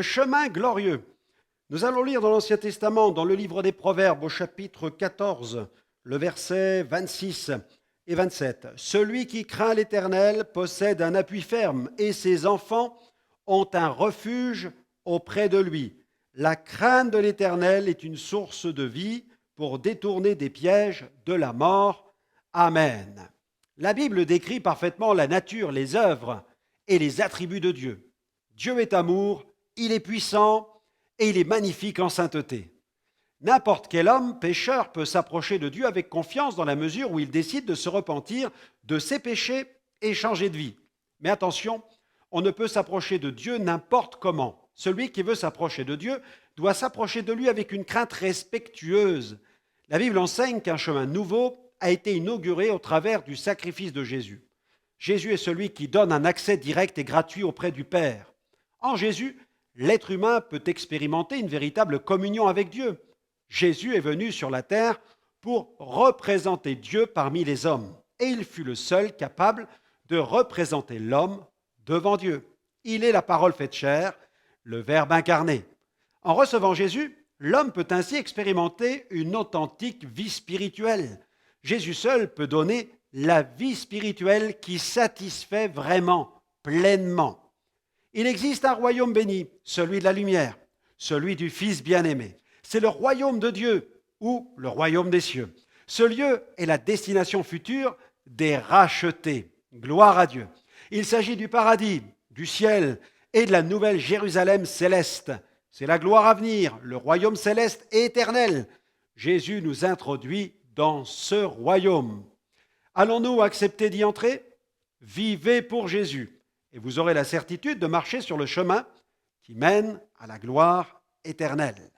chemin glorieux. Nous allons lire dans l'Ancien Testament, dans le livre des Proverbes, au chapitre 14, le verset 26 et 27. « Celui qui craint l'Éternel possède un appui ferme, et ses enfants ont un refuge auprès de lui. La crainte de l'Éternel est une source de vie pour détourner des pièges de la mort. Amen. » La Bible décrit parfaitement la nature, les œuvres et les attributs de Dieu. Dieu est amour, il est puissant et il est magnifique en sainteté. N'importe quel homme pécheur peut s'approcher de Dieu avec confiance dans la mesure où il décide de se repentir de ses péchés et changer de vie. Mais attention, on ne peut s'approcher de Dieu n'importe comment. Celui qui veut s'approcher de Dieu doit s'approcher de lui avec une crainte respectueuse. La Bible enseigne qu'un chemin nouveau a été inauguré au travers du sacrifice de Jésus. Jésus est celui qui donne un accès direct et gratuit auprès du Père. En Jésus, l'être humain peut expérimenter une véritable communion avec Dieu. Jésus est venu sur la terre pour représenter Dieu parmi les hommes. Et il fut le seul capable de représenter l'homme devant Dieu. Il est la parole faite chair, le Verbe incarné. En recevant Jésus, l'homme peut ainsi expérimenter une authentique vie spirituelle. Jésus seul peut donner la vie spirituelle qui satisfait vraiment, pleinement. Il existe un royaume béni, celui de la lumière, celui du Fils bien-aimé. C'est le royaume de Dieu ou le royaume des cieux. Ce lieu est la destination future des rachetés. Gloire à Dieu. Il s'agit du paradis, du ciel et de la nouvelle Jérusalem céleste. C'est la gloire à venir, le royaume céleste et éternel. Jésus nous introduit dans ce royaume. Allons-nous accepter d'y entrer? Vivez pour Jésus et vous aurez la certitude de marcher sur le chemin qui mène à la gloire éternelle.